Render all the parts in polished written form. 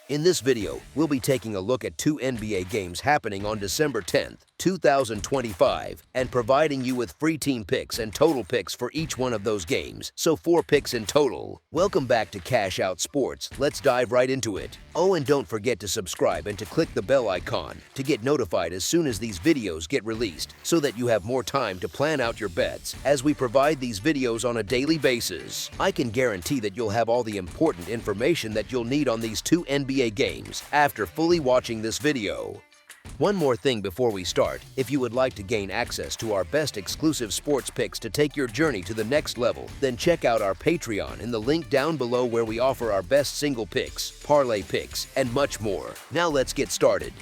In this video, we'll be taking a look at two NBA games happening on December 10th, 2025, and providing you with free team picks and total picks for each one of those games, so 4 picks in total. Welcome back to Cash Out Sports. Let's dive right into it. Oh, and don't forget to subscribe and to click the bell icon to get notified as soon as these videos get released, so that you have more time to plan out your bets as we provide these videos on a daily basis. I can guarantee that you'll have all the important information that you'll need on these two NBA games after fully watching this video. One more thing before we start: if you would like to gain access to our best exclusive sports picks to take your journey to the next level, then check out our Patreon in the link down below, where we offer our best single picks, parlay picks, and much more. Now let's get started.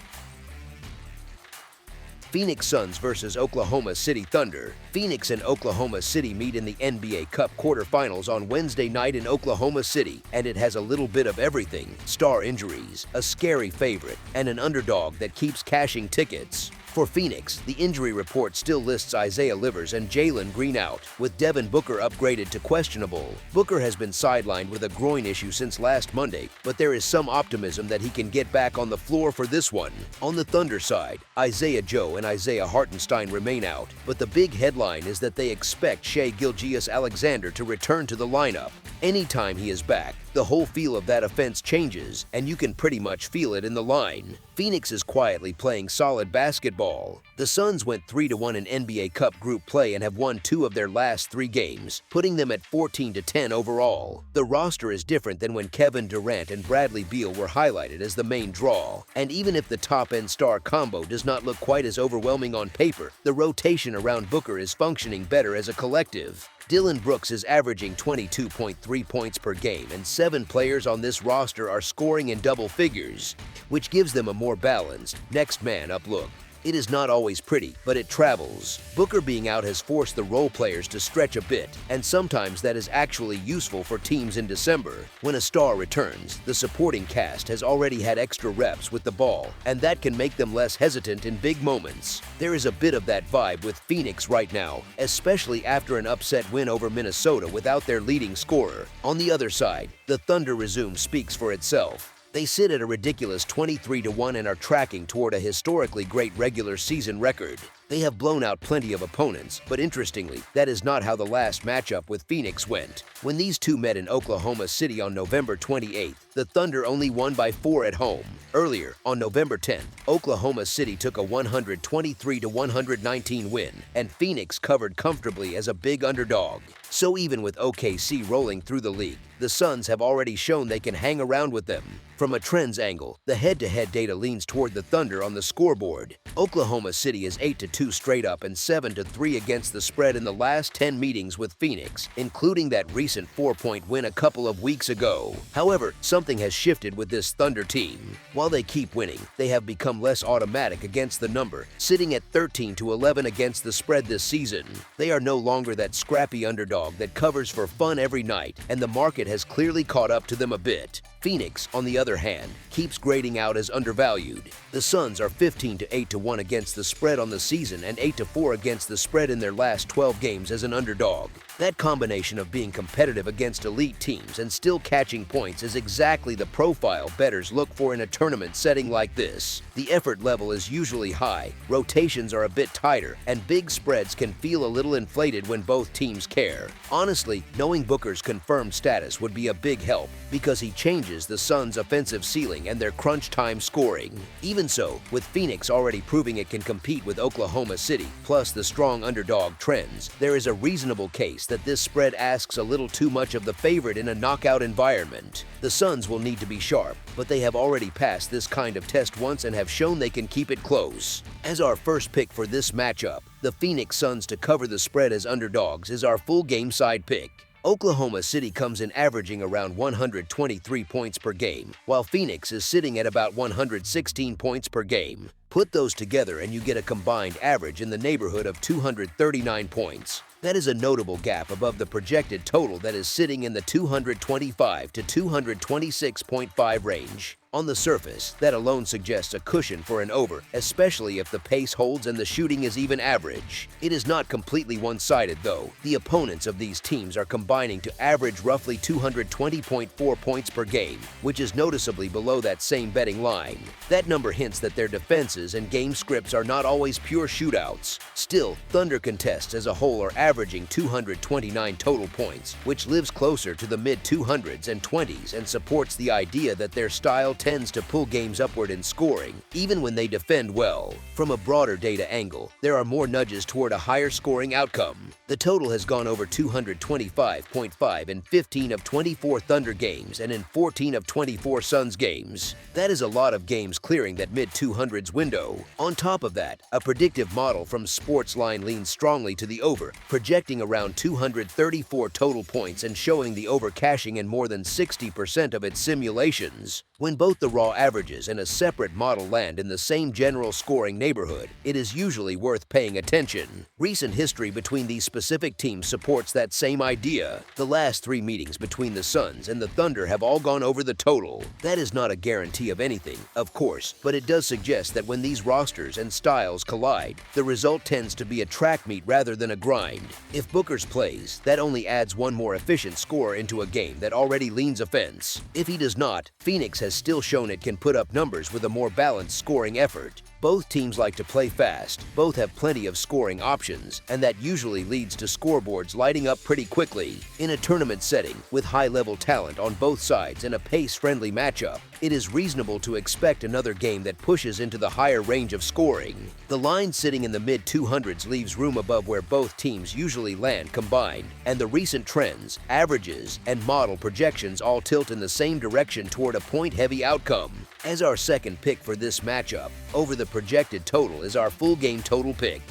Phoenix Suns versus Oklahoma City Thunder. Phoenix and Oklahoma City meet in the NBA Cup quarterfinals on Wednesday night in Oklahoma City, and it has a little bit of everything: star injuries, a scary favorite, and an underdog that keeps cashing tickets. For Phoenix, the injury report still lists Isaiah Livers and Jalen Green out, with Devin Booker upgraded to questionable. Booker has been sidelined with a groin issue since last Monday, but there is some optimism that he can get back on the floor for this one. On the Thunder side, Isaiah Joe and Isaiah Hartenstein remain out, but the big headline is that they expect Shai Gilgeous-Alexander to return to the lineup. Anytime he is back, the whole feel of that offense changes, and you can pretty much feel it in the line. Phoenix is quietly playing solid basketball. The Suns went 3-1 in NBA Cup group play and have won 2 of their last 3 games, putting them at 14-10 overall. The roster is different than when Kevin Durant and Bradley Beal were highlighted as the main draw, and even if the top-end star combo does not look quite as overwhelming on paper, the rotation around Booker is functioning better as a collective. Dillon Brooks is averaging 22.3 points per game, and 7 players on this roster are scoring in double figures, which gives them a more balanced, next man up look. It is not always pretty, but it travels. Booker being out has forced the role players to stretch a bit, and sometimes that is actually useful for teams in December. When a star returns, the supporting cast has already had extra reps with the ball, and that can make them less hesitant in big moments. There is a bit of that vibe with Phoenix right now, especially after an upset win over Minnesota without their leading scorer. On the other side, the Thunder resume speaks for itself. They sit at a ridiculous 23-1 and are tracking toward a historically great regular season record. They have blown out plenty of opponents, but interestingly, that is not how the last matchup with Phoenix went. When these two met in Oklahoma City on November 28th, the Thunder only won by 4 at home. Earlier, on November 10th, Oklahoma City took a 123-119 win, and Phoenix covered comfortably as a big underdog. So even with OKC rolling through the league, the Suns have already shown they can hang around with them. From a trends angle, the head-to-head data leans toward the Thunder on the scoreboard. Oklahoma City is 8-2 straight up and 7-3 against the spread in the last 10 meetings with Phoenix, including that recent 4-point win a couple of weeks ago. However, something has shifted with this Thunder team. While they keep winning, they have become less automatic against the number, sitting at 13-11 against the spread this season. They are no longer that scrappy underdog that covers for fun every night, and the market has clearly caught up to them a bit. Phoenix, on the other hand, keeps grading out as undervalued. The Suns are 15-8-1 against the spread on the season and 8-4 against the spread in their last 12 games as an underdog. That combination of being competitive against elite teams and still catching points is exactly the profile bettors look for in a tournament setting like this. The effort level is usually high, rotations are a bit tighter, and big spreads can feel a little inflated when both teams care. Honestly, knowing Booker's confirmed status would be a big help, because he changes the Suns' offensive ceiling and their crunch time scoring. Even so, with Phoenix already proving it can compete with Oklahoma City, plus the strong underdog trends, there is a reasonable case that this spread asks a little too much of the favorite in a knockout environment. The Suns will need to be sharp, but they have already passed this kind of test once and have shown they can keep it close. As our first pick for this matchup, the Phoenix Suns to cover the spread as underdogs is our full game side pick. Oklahoma City comes in averaging around 123 points per game, while Phoenix is sitting at about 116 points per game. Put those together and you get a combined average in the neighborhood of 239 points. That is a notable gap above the projected total that is sitting in the 225 to 226.5 range. On the surface, that alone suggests a cushion for an over, especially if the pace holds and the shooting is even average. It is not completely one-sided, though. The opponents of these teams are combining to average roughly 220.4 points per game, which is noticeably below that same betting line. That number hints that their defenses and game scripts are not always pure shootouts. Still, Thunder contests as a whole are averaging 229 total points, which lives closer to the mid-200s and 20s and supports the idea that their style tends to pull games upward in scoring, even when they defend well. From a broader data angle, there are more nudges toward a higher scoring outcome. The total has gone over 225.5 in 15 of 24 Thunder games and in 14 of 24 Suns games. That is a lot of games clearing that mid-200s window. On top of that, a predictive model from Sportsline leans strongly to the over, projecting around 234 total points and showing the over cashing in more than 60% of its simulations. When both the raw averages and a separate model land in the same general scoring neighborhood, it is usually worth paying attention. Recent history between these specific teams supports that same idea. The last 3 meetings between the Suns and the Thunder have all gone over the total. That is not a guarantee of anything, of course, but it does suggest that when these rosters and styles collide, the result tends to be a track meet rather than a grind. If Booker's plays, that only adds one more efficient scorer into a game that already leans offense. If he does not, Phoenix has still shown it can put up numbers with a more balanced scoring effort. Both teams like to play fast, both have plenty of scoring options, and that usually leads to scoreboards lighting up pretty quickly. In a tournament setting, with high-level talent on both sides and a pace-friendly matchup, it is reasonable to expect another game that pushes into the higher range of scoring. The line sitting in the mid-200s leaves room above where both teams usually land combined, and the recent trends, averages, and model projections all tilt in the same direction toward a point-heavy outcome. As our second pick for this matchup, over the projected total is our full game total pick.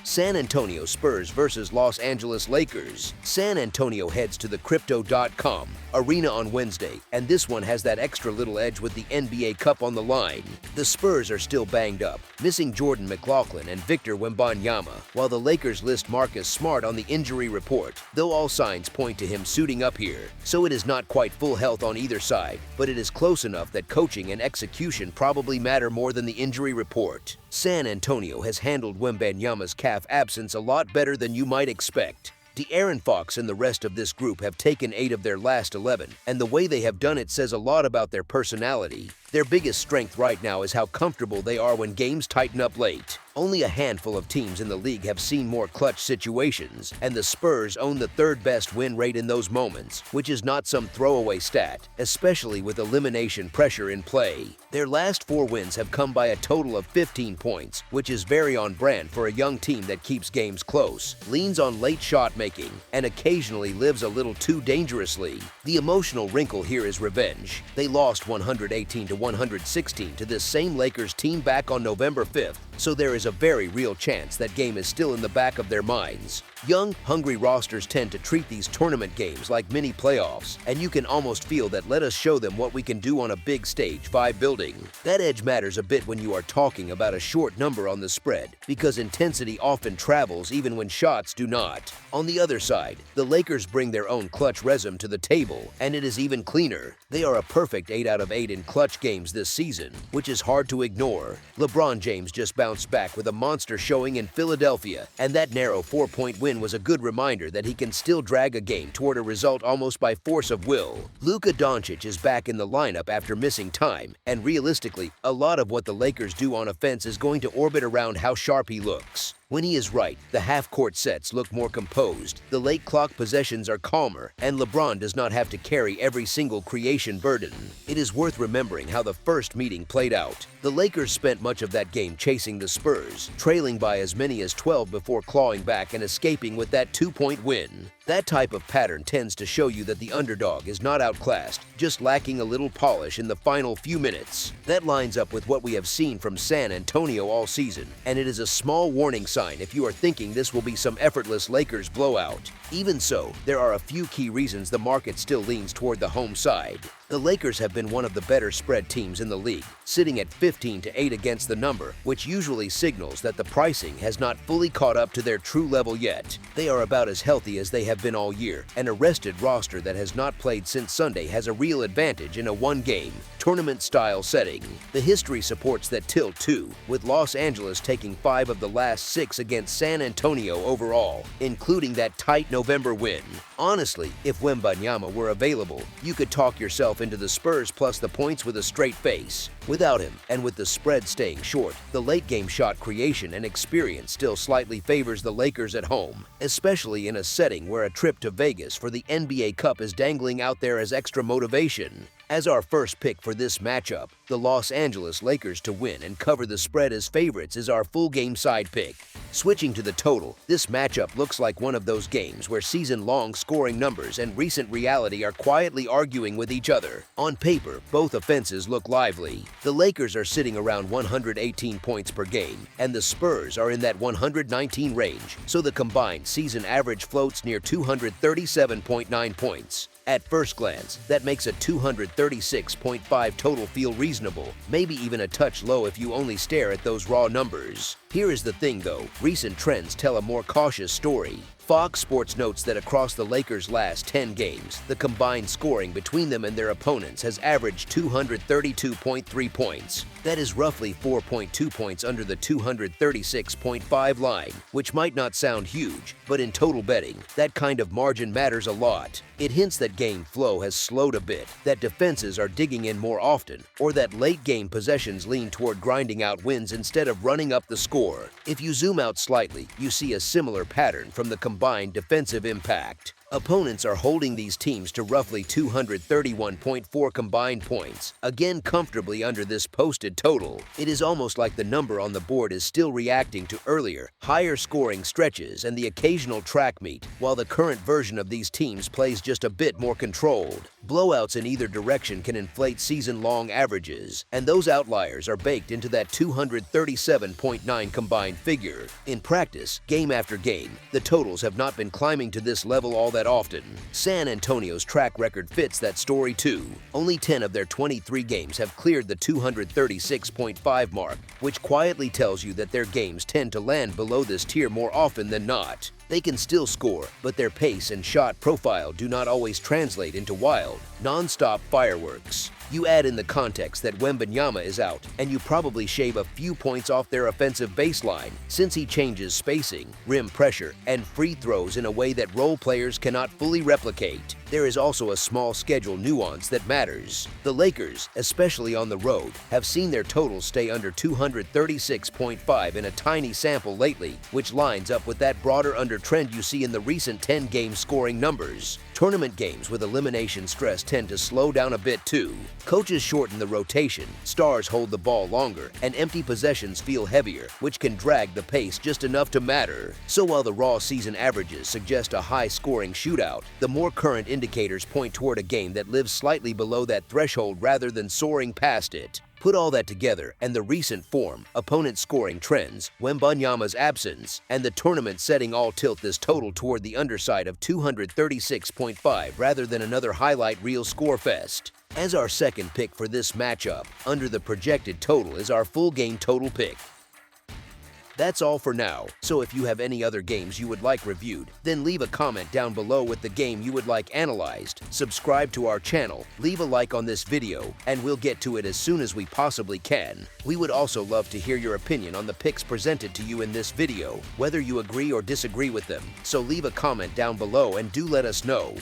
San Antonio Spurs versus Los Angeles Lakers. San Antonio heads to the Crypto.com arena on Wednesday, and this one has that extra little edge with the NBA Cup on the line. The Spurs are still banged up, missing Jordan McLaughlin and Victor Wembanyama, while the Lakers list Marcus Smart on the injury report, though all signs point to him suiting up here. So it is not quite full health on either side, but it is close enough that coaching and execution probably matter more than the injury report. San Antonio has handled Wembanyama's calf absence a lot better than you might expect. De'Aaron Fox and the rest of this group have taken 8 of their last 11, and the way they have done it says a lot about their personality. Their biggest strength right now is how comfortable they are when games tighten up late. Only a handful of teams in the league have seen more clutch situations, and the Spurs own the 3rd best win rate in those moments, which is not some throwaway stat, especially with elimination pressure in play. Their last 4 wins have come by a total of 15 points, which is very on brand for a young team that keeps games close, leans on late shot making, and occasionally lives a little too dangerously. The emotional wrinkle here is revenge. They lost 118-116 to this same Lakers team back on November 5th, so there is a very real chance that game is still in the back of their minds. Young, hungry rosters tend to treat these tournament games like mini playoffs, and you can almost feel that let us show them what we can do on a big stage vibe building. That edge matters a bit when you are talking about a short number on the spread, because intensity often travels even when shots do not. On the other side, the Lakers bring their own clutch resume to the table, and it is even cleaner. They are a perfect 8 out of 8 in clutch games this season, which is hard to ignore. LeBron James just bounced back with a monster showing in Philadelphia, and that narrow 4-point win was a good reminder that he can still drag a game toward a result almost by force of will. Luka Doncic is back in the lineup after missing time, and realistically, a lot of what the Lakers do on offense is going to orbit around how sharp he looks. When he is right, the half-court sets look more composed, the late clock possessions are calmer, and LeBron does not have to carry every single creation burden. It is worth remembering how the first meeting played out. The Lakers spent much of that game chasing the Spurs, trailing by as many as 12 before clawing back and escaping with that 2-point win. That type of pattern tends to show you that the underdog is not outclassed, just lacking a little polish in the final few minutes. That lines up with what we have seen from San Antonio all season, and it is a small warning sign if you are thinking this will be some effortless Lakers blowout. Even so, there are a few key reasons the market still leans toward the home side. The Lakers have been one of the better spread teams in the league, sitting at 15-8 against the number, which usually signals that the pricing has not fully caught up to their true level yet. They are about as healthy as they have been all year, and a rested roster that has not played since Sunday has a real advantage in a one-game, tournament-style setting. The history supports that tilt too, with Los Angeles taking 5 of the last 6 against San Antonio overall, including that tight November win. Honestly, if Wembanyama were available, you could talk yourself into the Spurs plus the points with a straight face. Without him, and with the spread staying short, the late-game shot creation and experience still slightly favors the Lakers at home, especially in a setting where a trip to Vegas for the NBA Cup is dangling out there as extra motivation. As our first pick for this matchup, the Los Angeles Lakers to win and cover the spread as favorites is our full game side pick. Switching to the total, this matchup looks like one of those games where season-long scoring numbers and recent reality are quietly arguing with each other. On paper, both offenses look lively. The Lakers are sitting around 118 points per game, and the Spurs are in that 119 range, so the combined season average floats near 237.9 points. At first glance, that makes a 236.5 total feel reasonable, maybe even a touch low if you only stare at those raw numbers. Here is the thing though, recent trends tell a more cautious story. Fox Sports notes that across the Lakers' last 10 games, the combined scoring between them and their opponents has averaged 232.3 points. That is roughly 4.2 points under the 236.5 line, which might not sound huge, but in total betting, that kind of margin matters a lot. It hints that game flow has slowed a bit, that defenses are digging in more often, or that late-game possessions lean toward grinding out wins instead of running up the score. If you zoom out slightly, you see a similar pattern from the combined defensive impact. Opponents are holding these teams to roughly 231.4 combined points, again comfortably under this posted total. It is almost like the number on the board is still reacting to earlier, higher scoring stretches and the occasional track meet, while the current version of these teams plays just a bit more controlled. Blowouts in either direction can inflate season-long averages, and those outliers are baked into that 237.9 combined figure. In practice, game after game, the totals have not been climbing to this level all that often. San Antonio's track record fits that story too. Only 10 of their 23 games have cleared the 236.5 mark, which quietly tells you that their games tend to land below this tier more often than not. They can still score, but their pace and shot profile do not always translate into wild, non-stop fireworks. You add in the context that Wembanyama is out, and you probably shave a few points off their offensive baseline, since he changes spacing, rim pressure, and free throws in a way that role players cannot fully replicate. There is also a small schedule nuance that matters. The Lakers, especially on the road, have seen their totals stay under 236.5 in a tiny sample lately, which lines up with that broader under-trend you see in the recent 10-game scoring numbers. Tournament games with elimination stress tend to slow down a bit too. Coaches shorten the rotation, stars hold the ball longer, and empty possessions feel heavier, which can drag the pace just enough to matter. So while the raw season averages suggest a high-scoring shootout, the more current indicators point toward a game that lives slightly below that threshold rather than soaring past it. Put all that together, and the recent form, opponent scoring trends, Wembanyama's absence, and the tournament setting all tilt this total toward the underside of 236.5 rather than another highlight reel scorefest. As our second pick for this matchup, under the projected total is our full game total pick. That's all for now, so if you have any other games you would like reviewed, then leave a comment down below with the game you would like analyzed, subscribe to our channel, leave a like on this video, and we'll get to it as soon as we possibly can. We would also love to hear your opinion on the picks presented to you in this video, whether you agree or disagree with them, so leave a comment down below and do let us know.